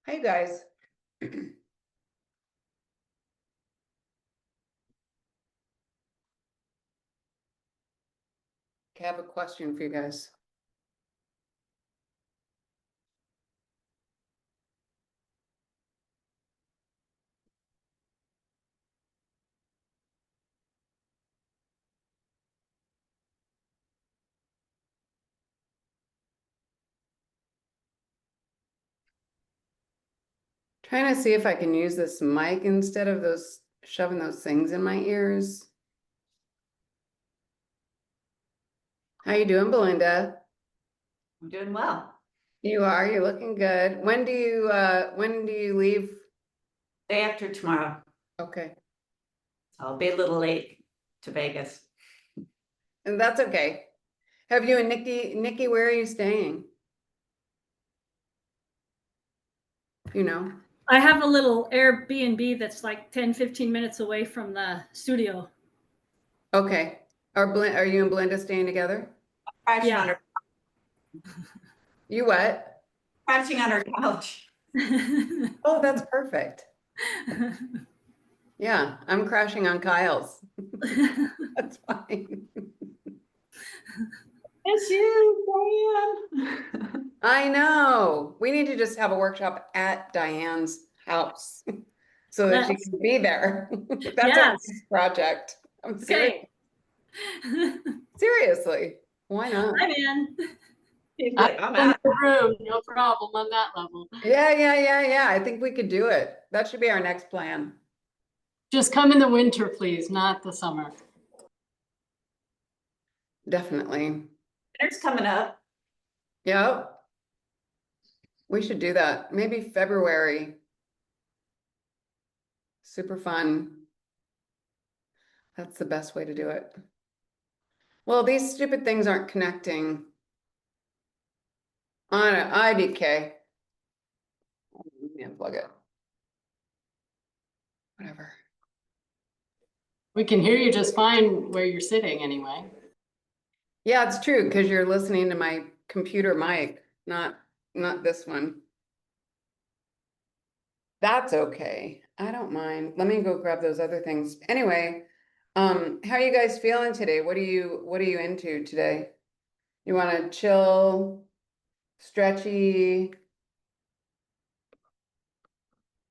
Hey guys. I have a question for you guys. Trying to see if I can use this mic instead of shoving those things in my ears. How you doing, Belinda? I'm doing well. You are, you're looking good. When do you leave? Day after tomorrow. Okay. I'll be a little late to Vegas. And that's okay. Have you and Nikki, where are you staying? You know? I have a little Airbnb that's like 10, 15 minutes away from the studio. Okay. Are you and Belinda staying together? Crashing on Yeah. her, You what? crashing on her couch. Oh, that's perfect. Yeah, I'm crashing on Kyle's. That's fine. It's you, Diane. I know. We need to just have a workshop at Diane's house so that she That's- can be there. That's our Yes. next project. I'm serious. Okay. Seriously. Why not? I'm in. She's like, I'm In out. the room, no problem on that level. Yeah. I think we could do it. That should be our next plan. Just come in the winter, please, not the summer. Definitely. Dinner's coming up. Yep. We should do that. Maybe February. Super fun. That's the best way to do it. Well, these stupid things aren't connecting on an IDK. Let me unplug it. Whatever. We can hear you just fine where you're sitting anyway. Yeah, it's true, because you're listening to my computer mic, not this one. That's okay. I don't mind. Let me go grab those other things. Anyway, how are you guys feeling today? What are you into today? You want to chill, stretchy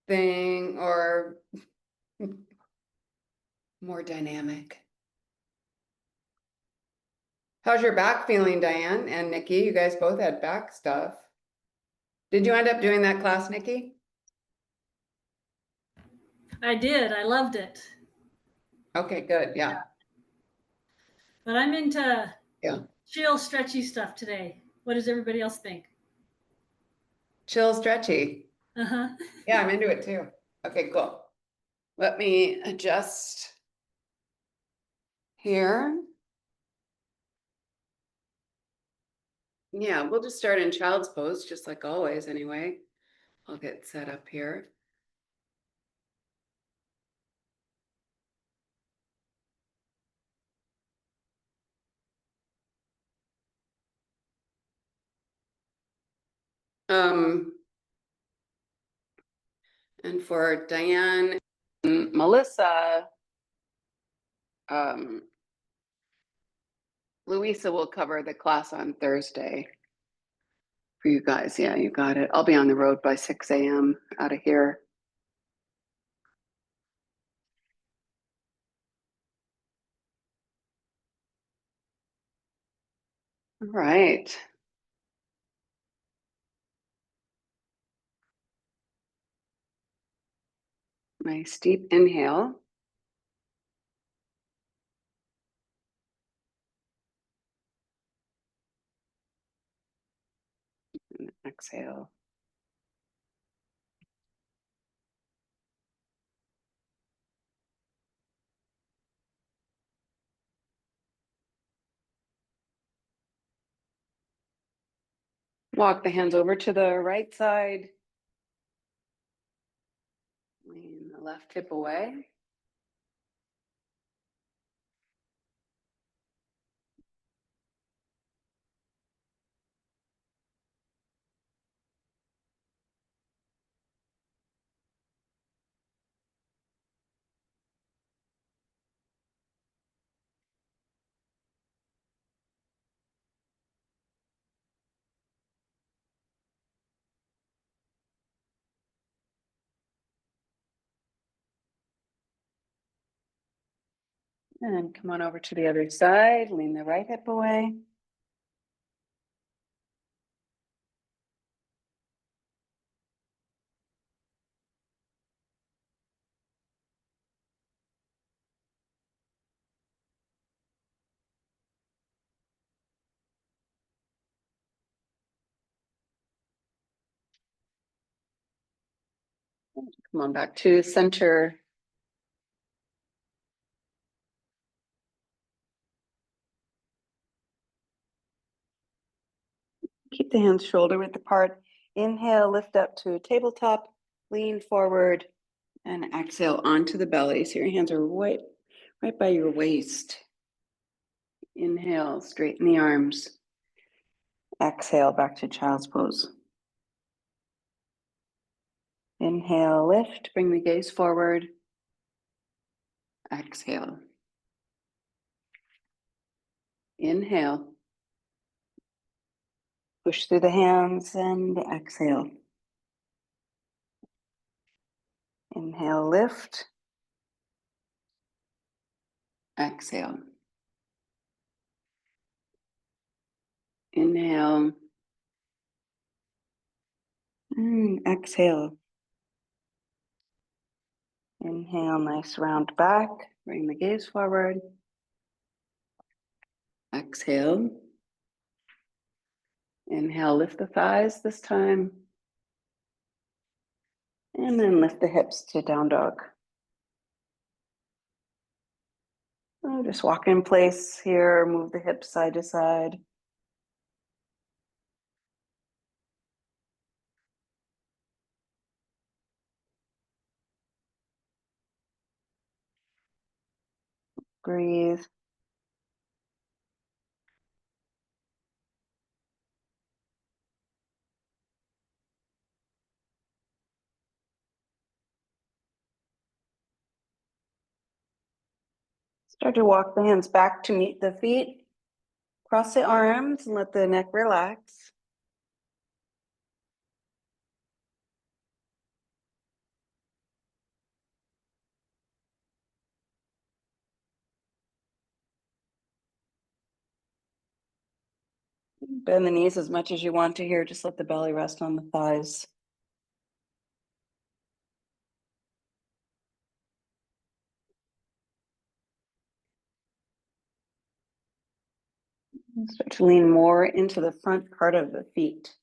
thing, or more dynamic? How's your back feeling, Diane and Nikki? You guys both had back stuff. Did you end up doing that class, Nikki? I did. I loved it. Okay, good. Yeah. But I'm into Yeah. chill, stretchy stuff today. What does everybody else think? Chill, stretchy. Uh-huh. Yeah, I'm into it too. Okay, cool. Let me adjust here. Yeah, we'll just start in child's pose, just like always anyway. I'll get set up here. And for Diane and Melissa, Louisa will cover the class on Thursday for you guys. Yeah, you got it. I'll be on the road by 6 a.m. out of here. All right. Nice deep inhale. And exhale. Walk the hands over to the right side. Lean the left hip away. And come on over to the other side, lean the right hip away. Come on back to center. Keep the hands shoulder width apart. Inhale, lift up to tabletop, lean forward, and exhale onto the belly. So your hands are right by your waist. Inhale, straighten the arms. Exhale, back to child's pose. Inhale, lift, bring the gaze forward. Exhale. Inhale. Push through the hands and exhale. Inhale, lift. Exhale. Inhale. And exhale. Inhale, nice round back. Bring the gaze forward. Exhale. Inhale, lift the thighs this time. And then lift the hips to down dog. Just walk in place here, move the hips side to side. Breathe. Start to walk the hands back to meet the feet. Cross the arms and let the neck relax. Bend the knees as much as you want to here. Just let the belly rest on the thighs. Start to lean more into the front part of the feet.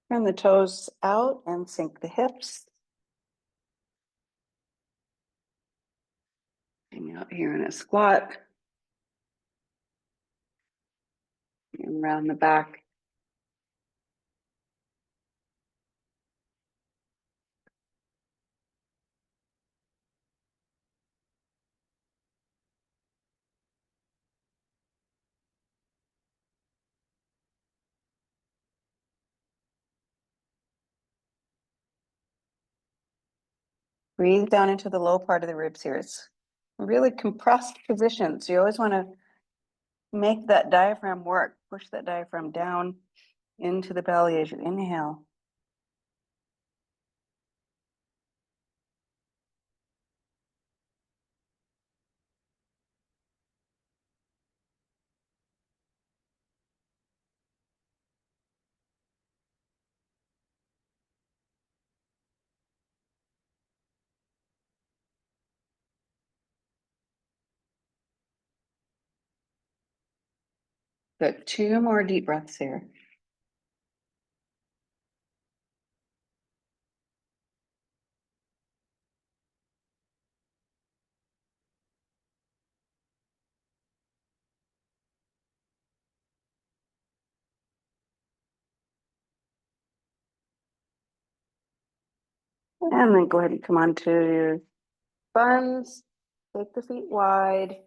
Turn the toes out and sink the hips. Hang out here in a squat. And around the back. Breathe down into the low part of the ribs here. It's a really compressed position. So you always want to make that diaphragm work. Push that diaphragm down into the belly as you inhale. Good. 2 more deep breaths here. And then go ahead and come on to your buns. Take the feet wide.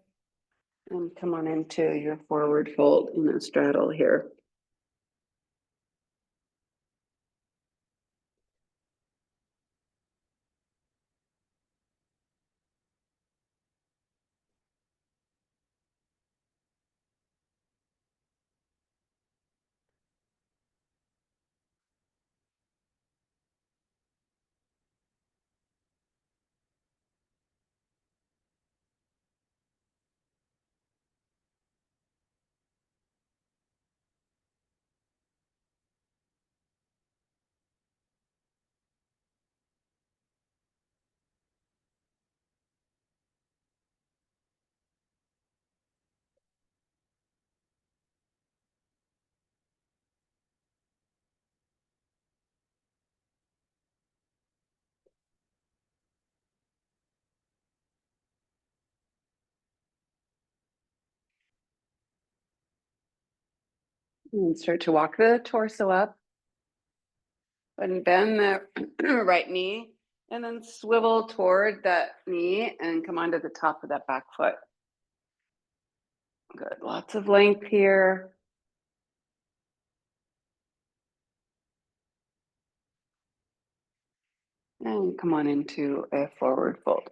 And come on into your forward fold in a straddle here. And start to walk the torso up. And bend the right knee and then swivel toward that knee and come onto the top of that back foot. Good, lots of length here. And come on into a forward fold.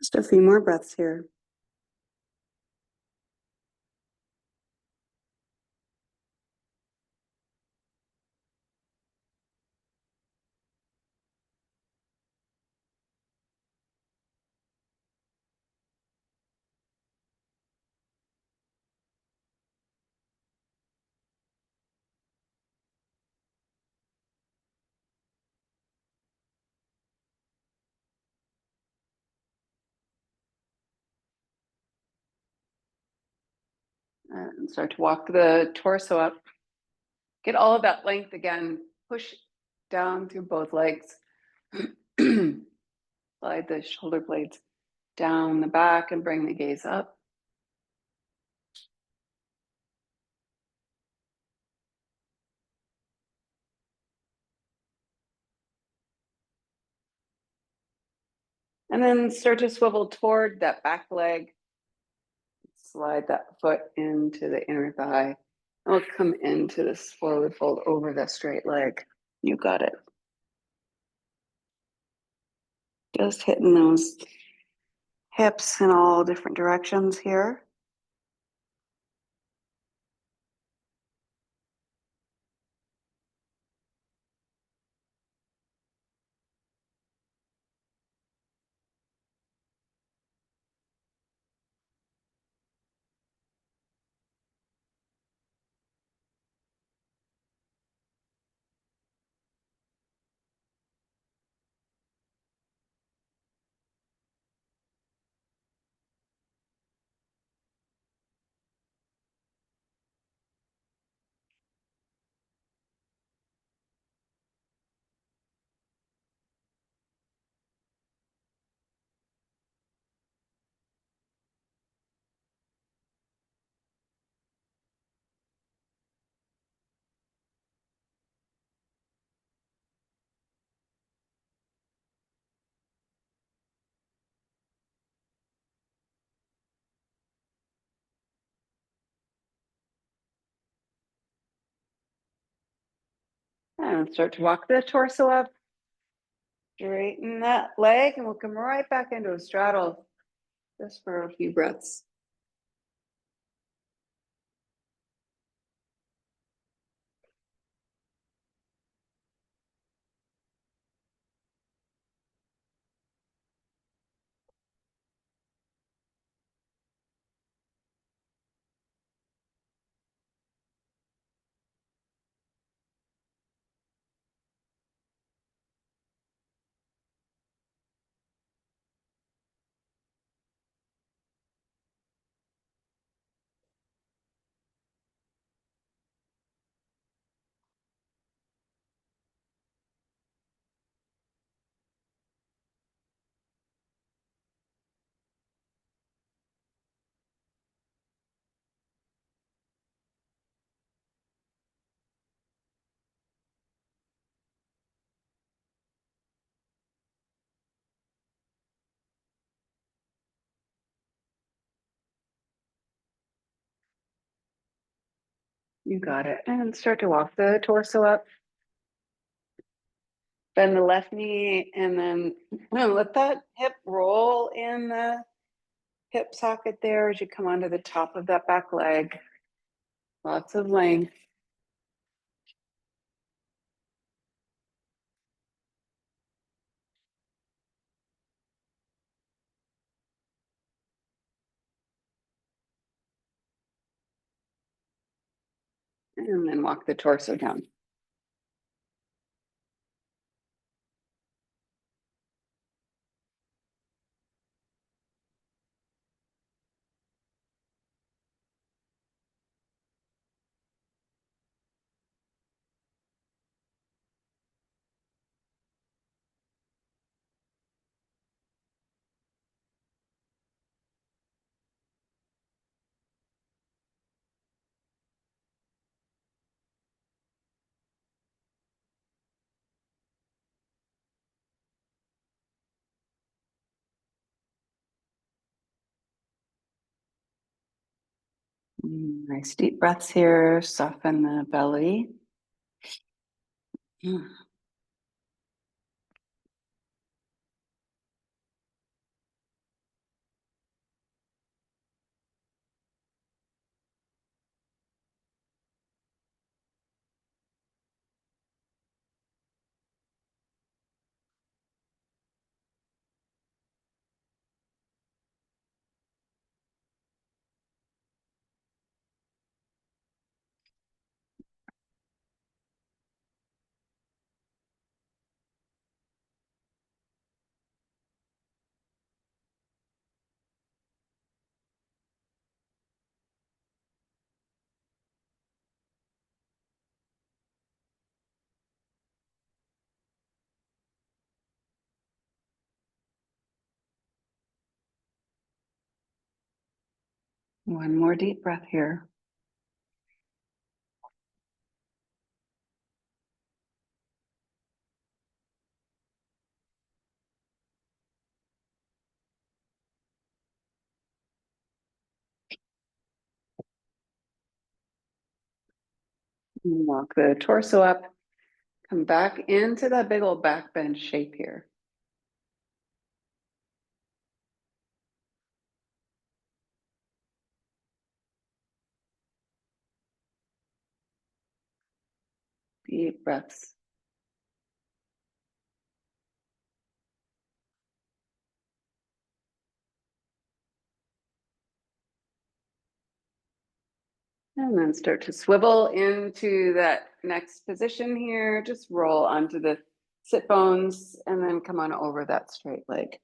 Just a few more breaths here. And start to walk the torso up. Get all of that length again. Push down through both legs. Slide the shoulder blades down the back and bring the gaze up. And then start to swivel toward that back leg. Slide that foot into the inner thigh. And we'll come into this forward fold over the straight leg. You got it. Just hitting those hips in all different directions here. And start to walk the torso up. Straighten that leg and we'll come right back into a straddle just for a few breaths. You got it. And start to walk the torso up. Bend the left knee and then let that hip roll in the hip socket there as you come onto the top of that back leg. Lots of length. And then walk the torso down. Nice deep breaths here. Soften the belly. One more deep breath here. Walk the torso up. Come back into that big old back bend shape here. Deep breaths. And then start to swivel into that next position here. Just roll onto the sit bones and then come on over that straight leg.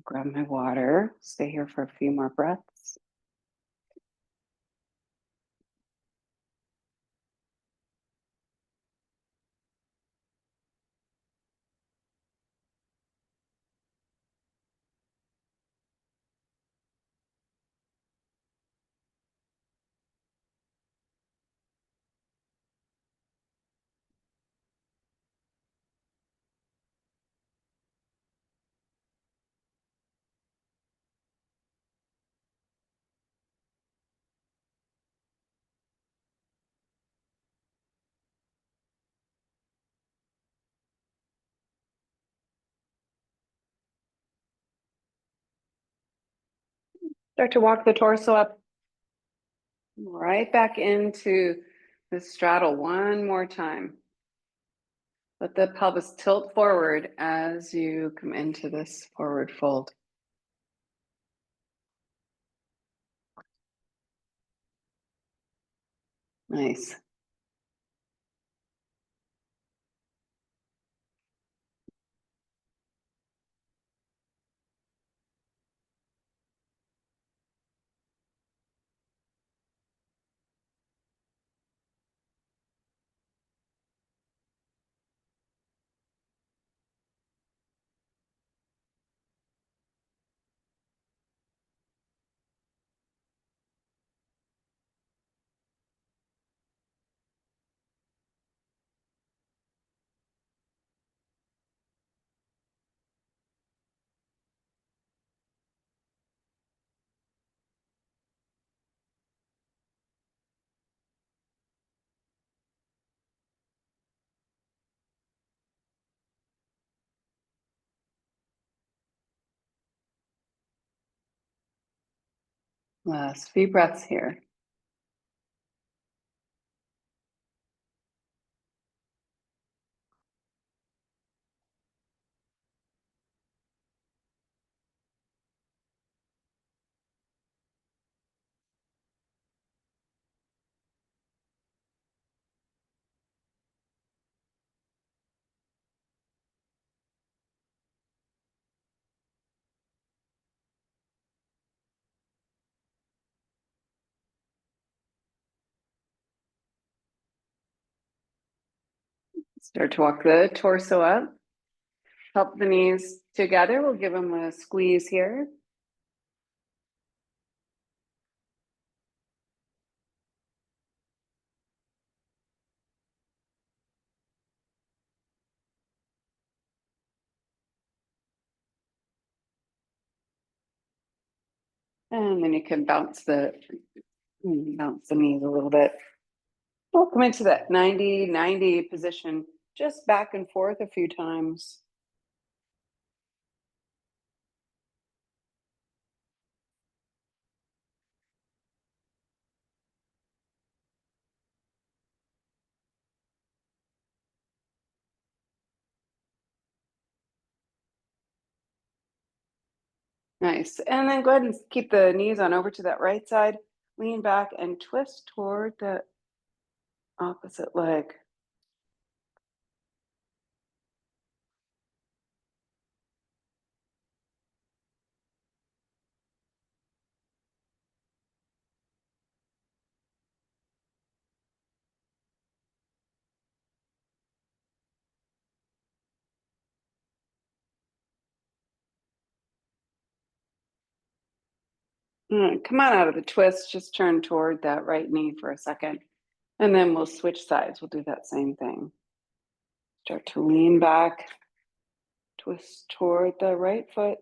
Grab my water. Stay here for a few more breaths. Start to walk the torso up right back into the straddle one more time. Let the pelvis tilt forward as you come into this forward fold. Nice. Last few breaths here. Start to walk the torso up. Help the knees together. We'll give them a squeeze here. And then you can bounce the knees a little bit. We'll come into that 90-90 position, just back and forth a few times. Nice. And then go ahead and keep the knees on over to that right side. Lean back and twist toward the opposite leg. Come on out of the twist. Just turn toward that right knee for a second. And then we'll switch sides. We'll do that same thing. Start to lean back, twist toward the right foot.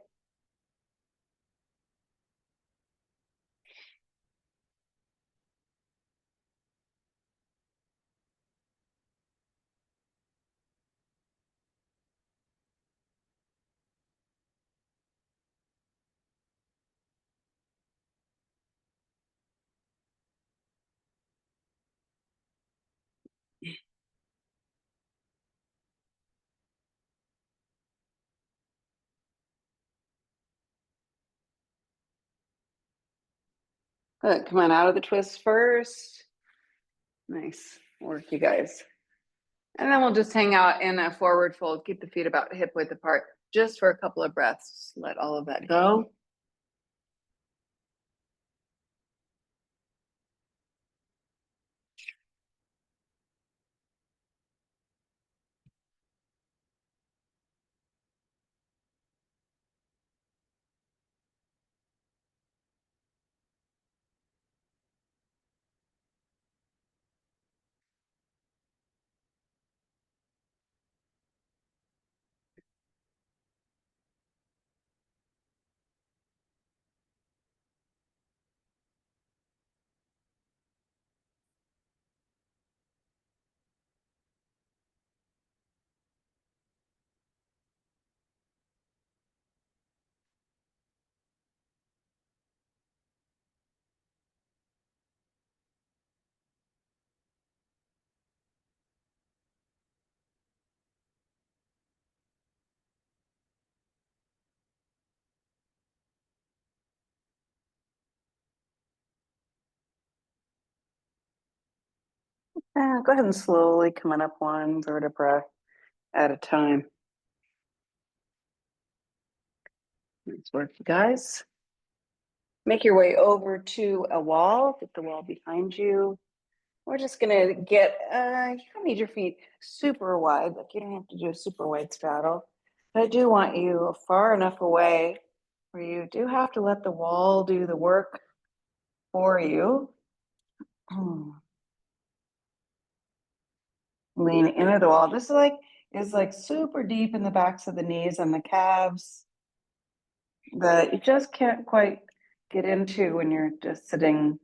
Good. Come on out of the twist first. Nice work, you guys. And then we'll just hang out in a forward fold. Keep the feet about hip width apart just for a couple of breaths. Let all of that go. Go ahead and slowly coming up one vertebra at a time. Nice work, you guys. Make your way over to a wall, get the wall behind you. We're just gonna get, you don't need your feet super wide, like you don't have to do a super wide straddle. But I do want you far enough away where you do have to let the wall do the work for you. Lean into the wall. This is like super deep in the backs of the knees and the calves that you just can't quite get into when you're just sitting.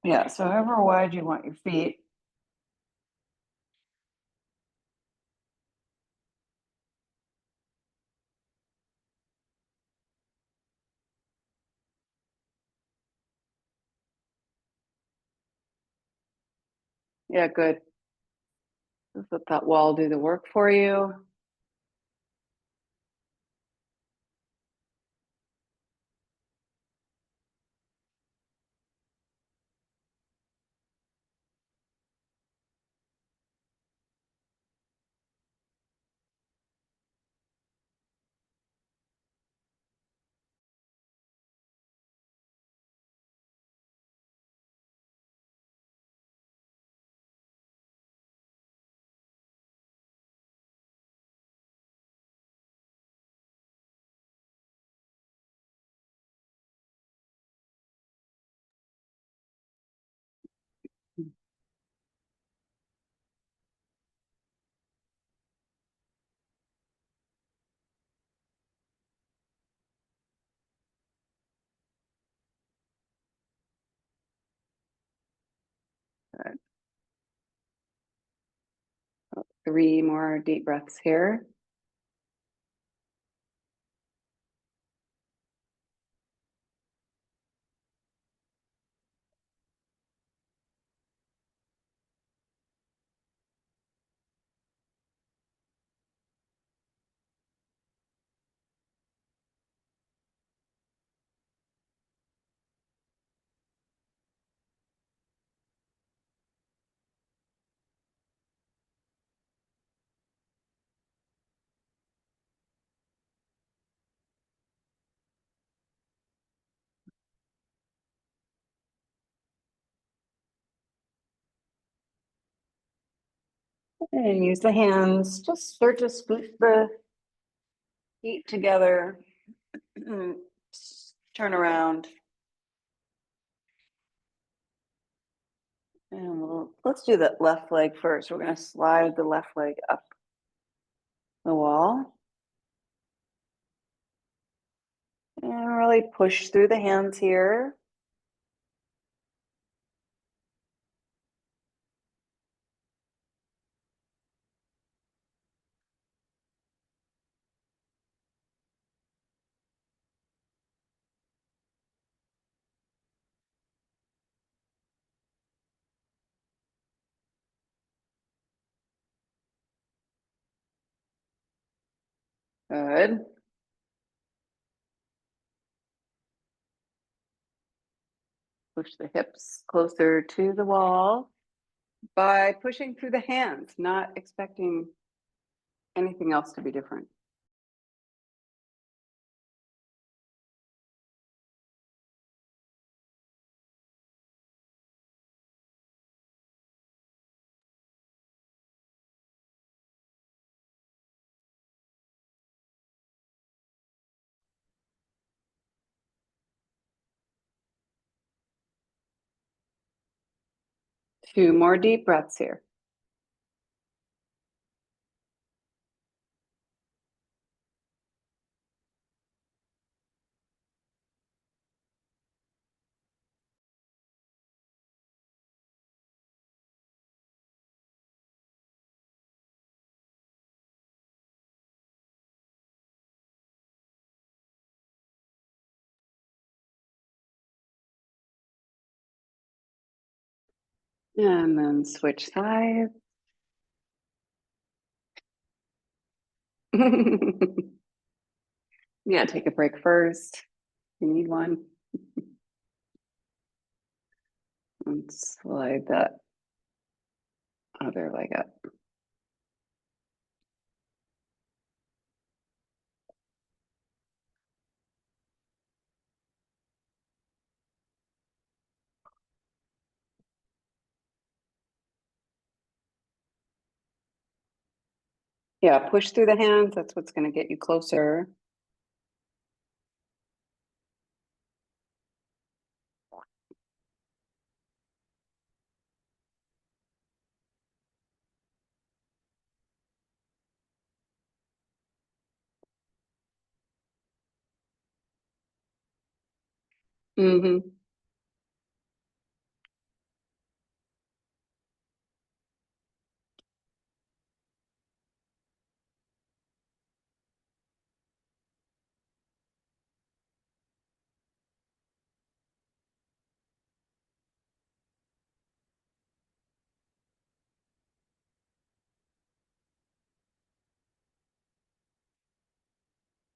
Yeah, so however wide you want your feet. Yeah, good. Just let that wall do the work for you. Good. 3 more deep breaths here. And use the hands, just start to scoot the feet together. Turn around. And let's do the left leg first. We're going to slide the left leg up the wall. And really push through the hands here. Good. Push the hips closer to the wall by pushing through the hands, not expecting anything else to be different. Two more deep breaths here. And then switch sides. Yeah, take a break first. You need one. And slide that other leg up. Yeah, push through the hands. That's what's going to get you closer. Mm-hmm.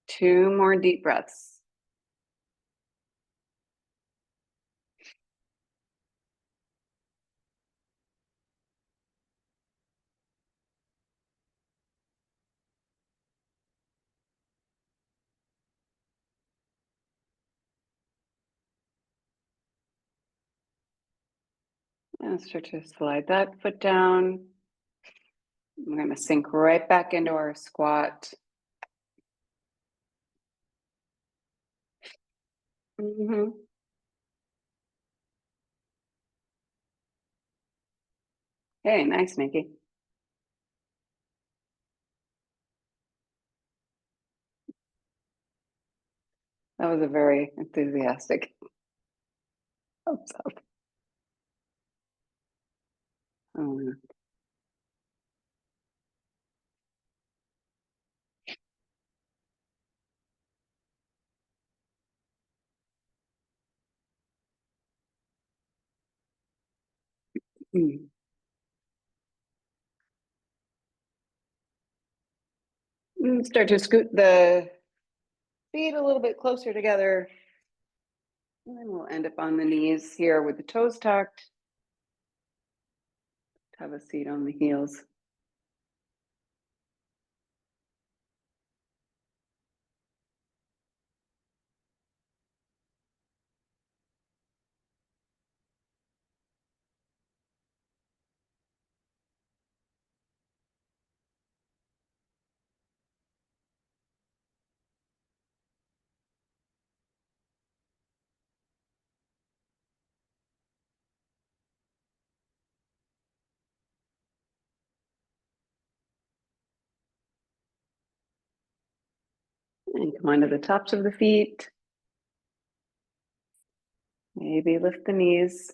Two more deep breaths. And start to slide that foot down. We're going to sink right back into our squat. Mm-hmm. Hey, nice, Nikki. That was a very enthusiastic thumbs up. Oh, mm. Start to scoot the feet a little bit closer together. And then we'll end up on the knees here with the toes tucked. Have a seat on the heels. And come onto the tops of the feet. Maybe lift the knees.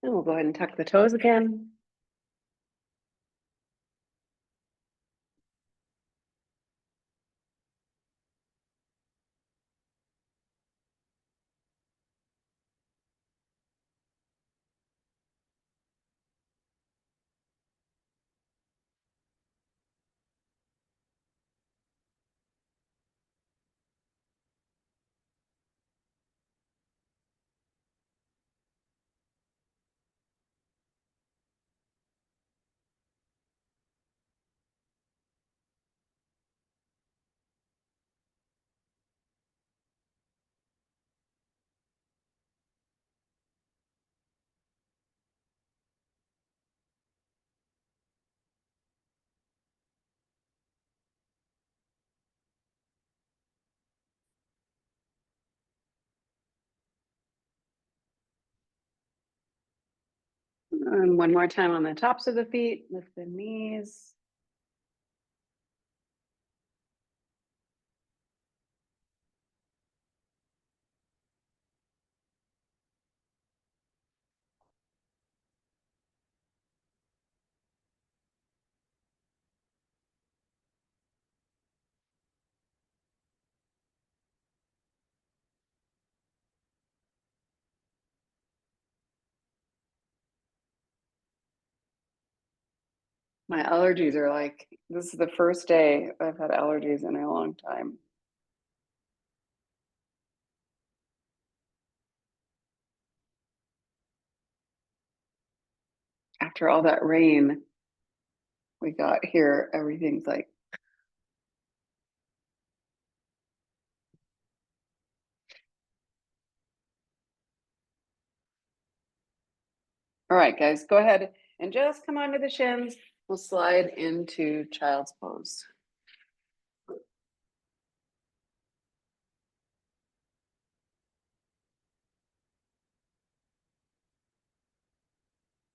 And we'll go ahead and tuck the toes again. And one more time on the tops of the feet, lift the knees. My allergies are like, this is the first day I've had allergies in a long time. After all that rain we got here, everything's like, all right, guys, go ahead and just come onto the shins. We'll slide into child's pose.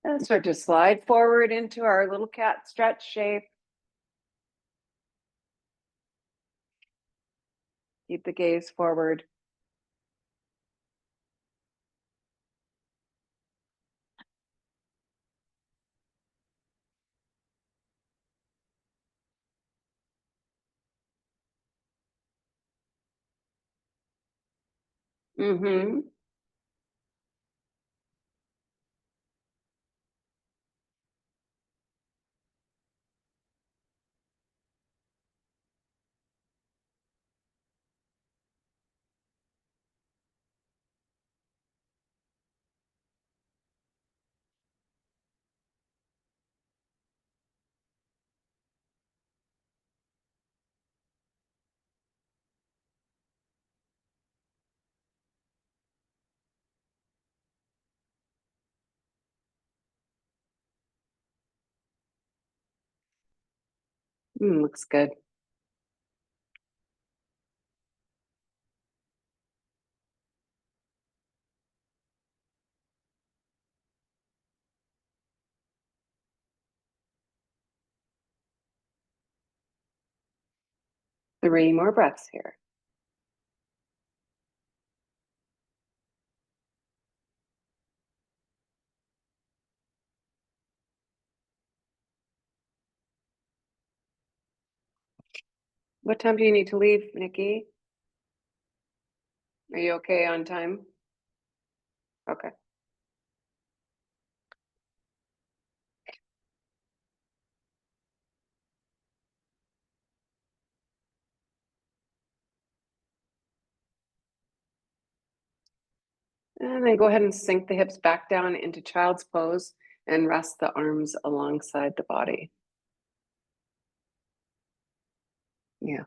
And start to slide forward into our little cat stretch shape. Keep the gaze forward. Mm-hmm. Looks good. Three more breaths here. What time do you need to leave, Nikki? Are you okay on time? Okay. And then go ahead and sink the hips back down into child's pose and rest the arms alongside the body. Yeah.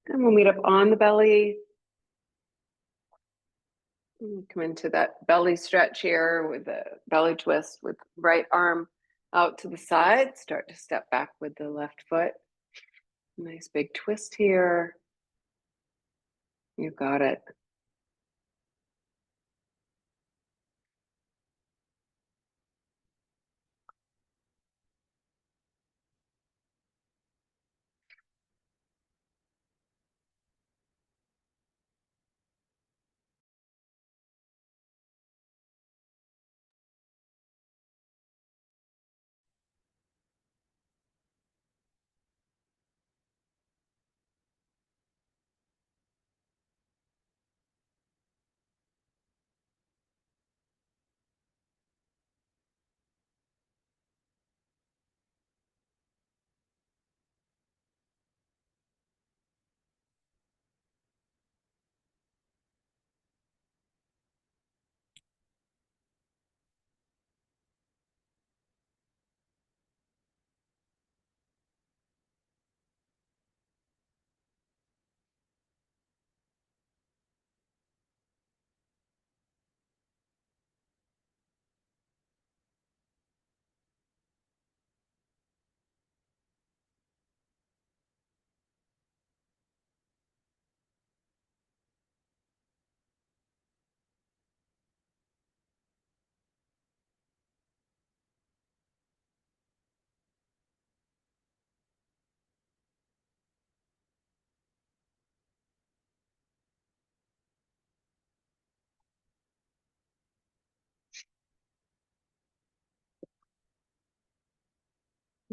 And we'll meet up on the belly. Come into that belly stretch here with the belly twist with right arm out to the side. Start to step back with the left foot. Nice big twist here. You got it.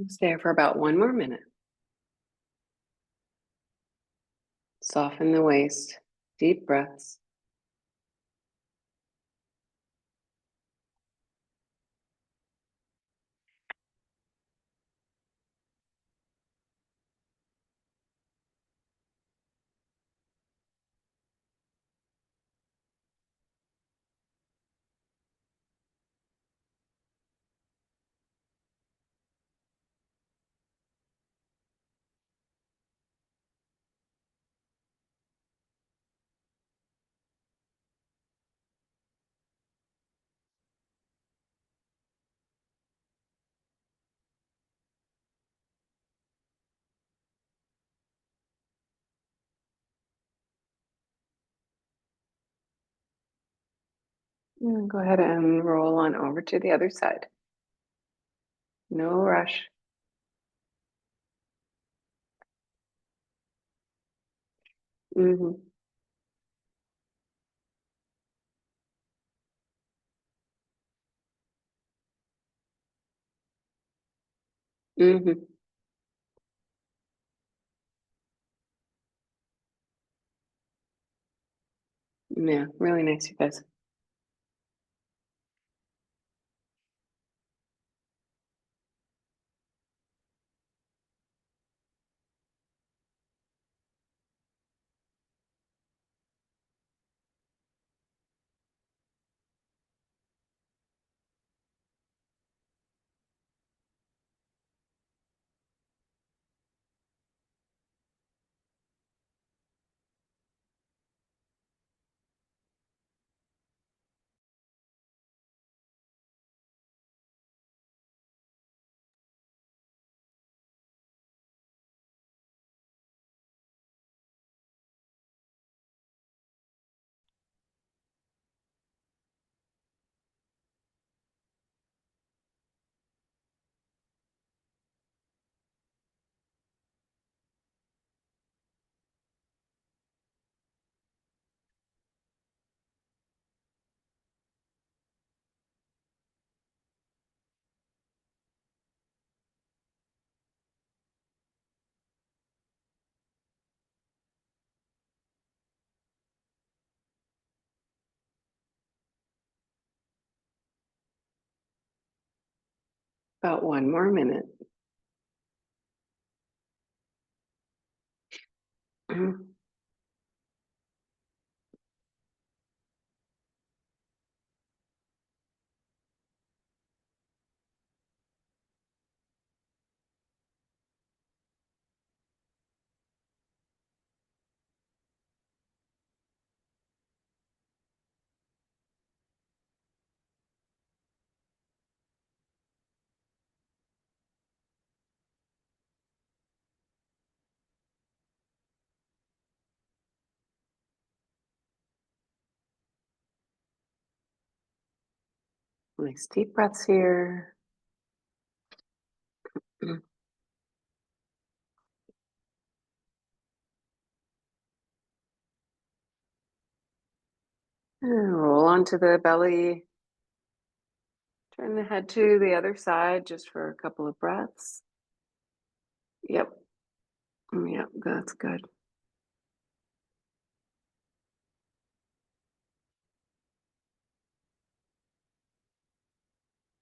Stay there for about 1 more minute. Soften the waist, deep breaths. And go ahead and roll on over to the other side. No rush. Mm-hmm. Mm-hmm. Yeah, really nice, you guys. About 1 more minute. Mhm. Nice deep breaths here. And roll onto the belly. Turn the head to the other side just for a couple of breaths. Yep. Yep, that's good.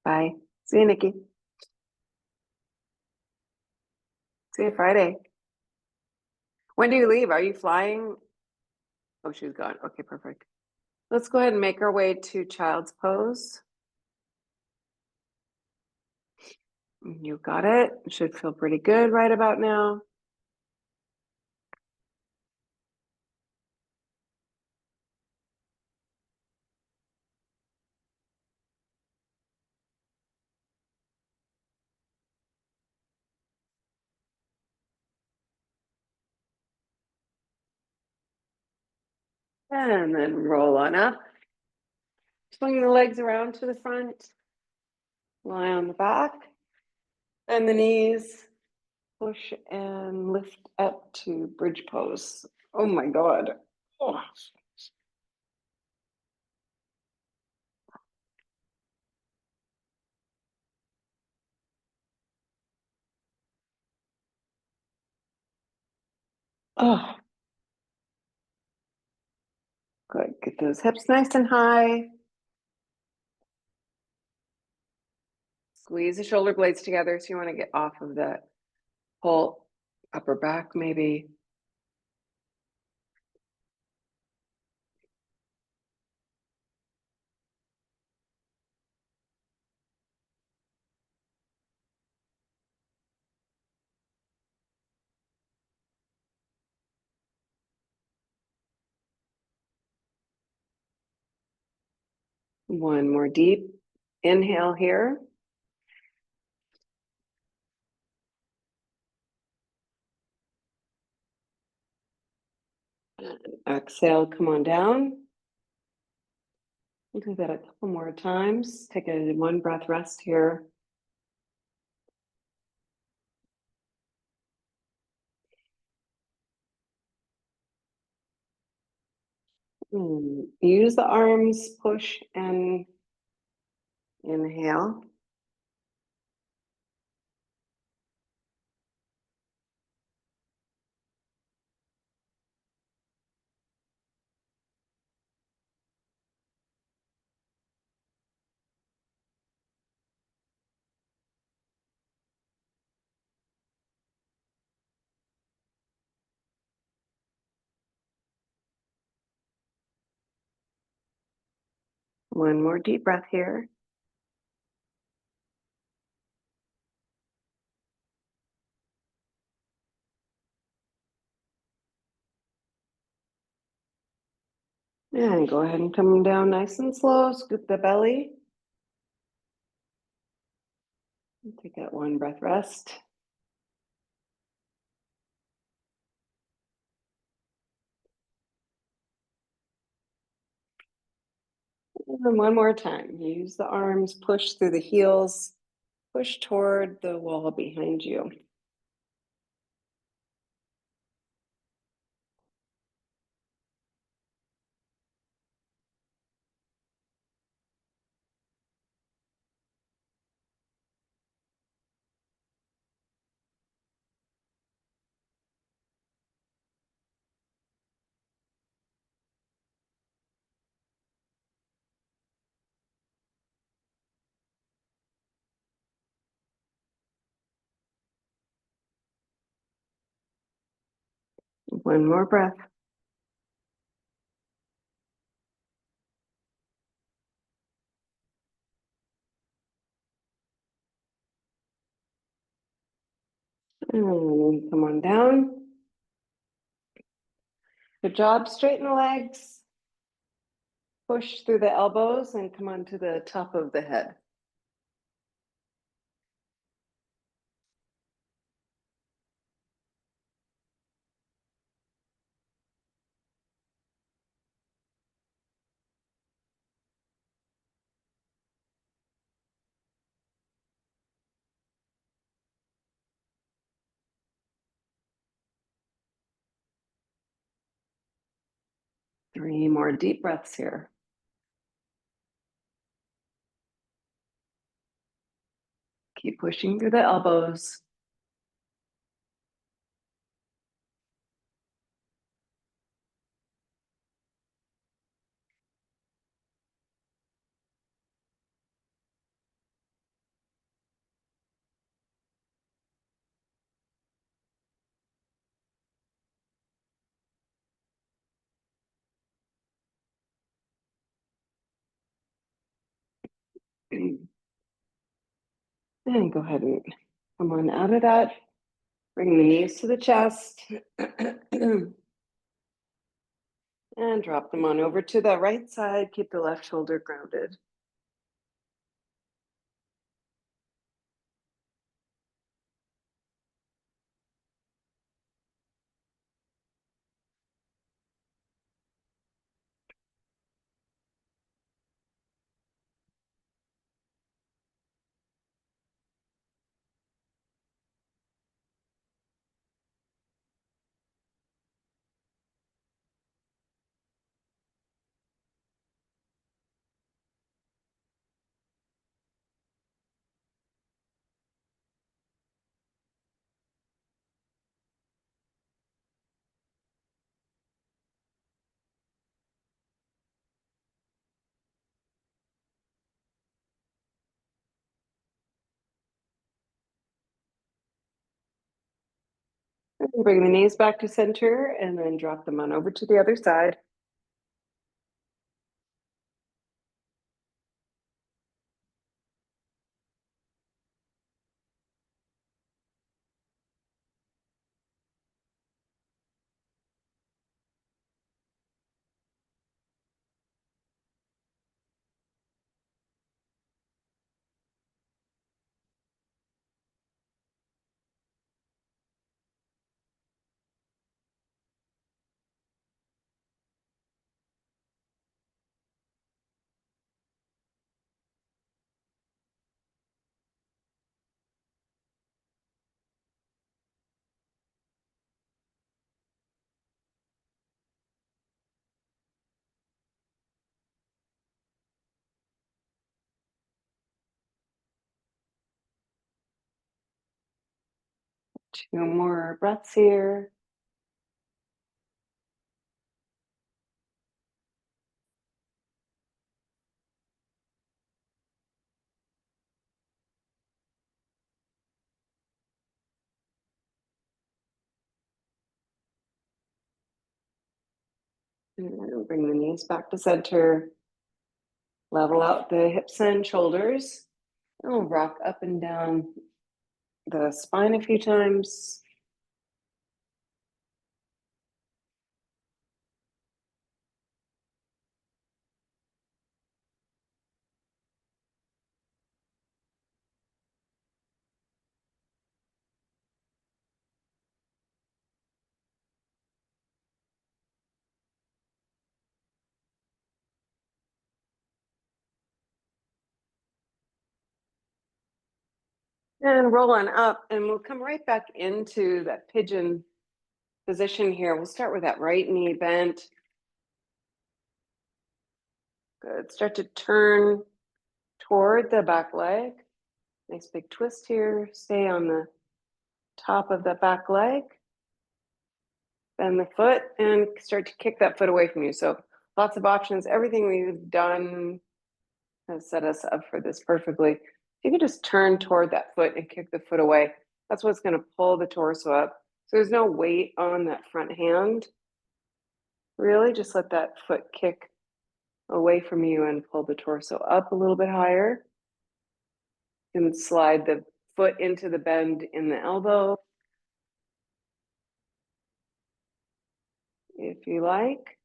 Bye. See you, Nikki. See you Friday. When do you leave? Are you flying? Oh, she's gone. Okay, perfect. Let's go ahead and make our way to child's pose. You got it. Should feel pretty good right about now. And then roll on up. Swing the legs around to the front. Lie on the back. And the knees. Push and lift up to bridge pose. Oh my God. Oh. Oh, good. Get those hips nice and high. Squeeze the shoulder blades together so you want to get off of that whole upper back, maybe. One more deep inhale here. And exhale, come on down. We'll do that a couple more times. Take a one breath rest here. Use the arms, push and inhale. One more deep breath here. And go ahead and come down nice and slow. Scoop the belly. Take that one breath rest. And then one more time. Use the arms, push through the heels, push toward the wall behind you. One more breath. And come on down. Good job. Straighten the legs. Push through the elbows and come onto the top of the head. Three more deep breaths here. Keep pushing through the elbows. And go ahead and come on out of that. Bring the knees to the chest. And drop them on over to the right side. Keep the left shoulder grounded. Bring the knees back to center and then drop them on over to the other side. Two more breaths here. And bring the knees back to center. Level out the hips and shoulders. And we'll rock up and down the spine a few times. And roll on up, and we'll come right back into that pigeon position here. We'll start with that right knee bent. Good. Start to turn toward the back leg. Nice big twist here. Stay on the top of the back leg. Bend the foot and start to kick that foot away from you. So lots of options. Everything we've done has set us up for this perfectly. You can just turn toward that foot and kick the foot away. That's what's going to pull the torso up. So there's no weight on that front hand. Really just let that foot kick away from you and pull the torso up a little bit higher. And slide the foot into the bend in the elbow, if you like.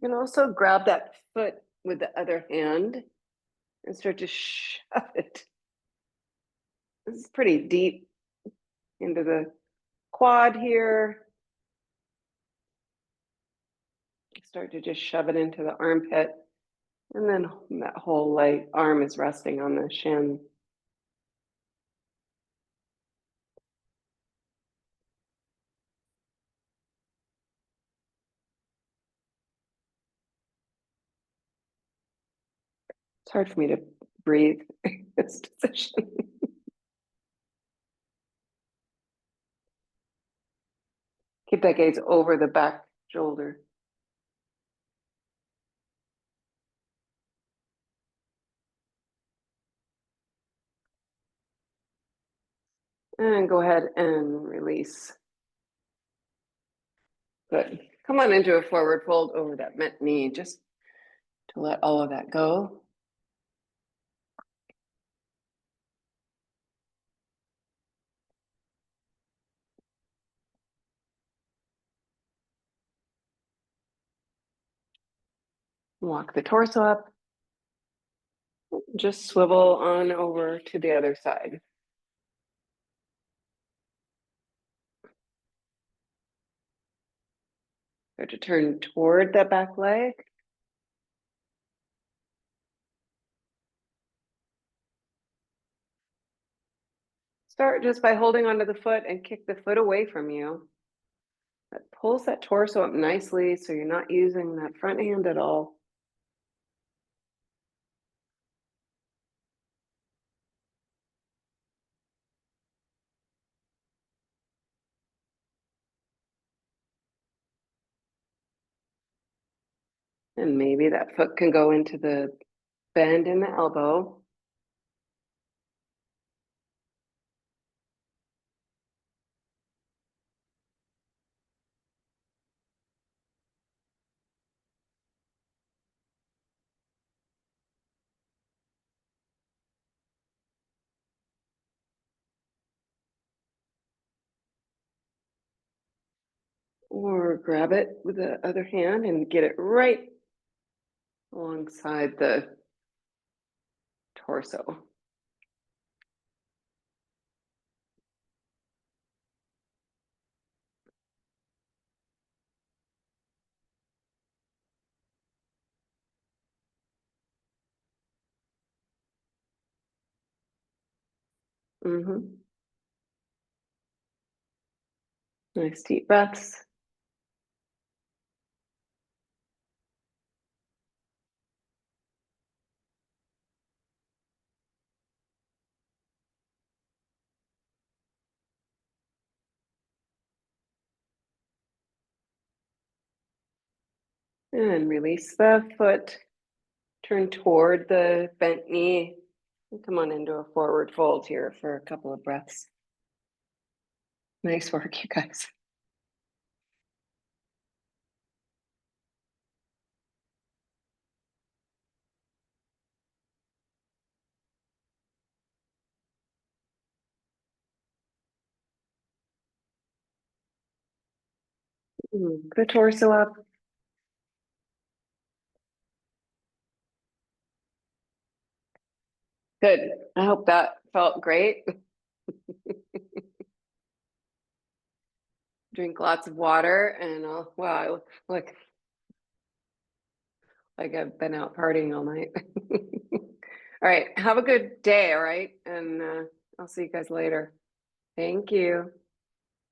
You can also grab that foot with the other hand and start to shove it. This is pretty deep into the quad here. Start to just shove it into the armpit. And then that whole leg arm is resting on the shin. It's hard for me to breathe in this position. Keep that gaze over the back shoulder. And go ahead and release. Good. Come on into a forward fold over that bent knee, just to let all of that go. Walk the torso up. Just swivel on over to the other side. Start to turn toward that back leg. Start just by holding onto the foot and kick the foot away from you. That pulls that torso up nicely so you're not using that front hand at all. And maybe that foot can go into the bend in the elbow. Or grab it with the other hand and get it right alongside the torso. Nice deep breaths. And release the foot. Turn toward the bent knee. And come on into a forward fold here for a couple of breaths. Nice work, you guys. The torso up. Good. I hope that felt great. Drink lots of water and wow, I look like I've been out partying all night. All right, have a good day, all right? And I'll see you guys later. Thank you.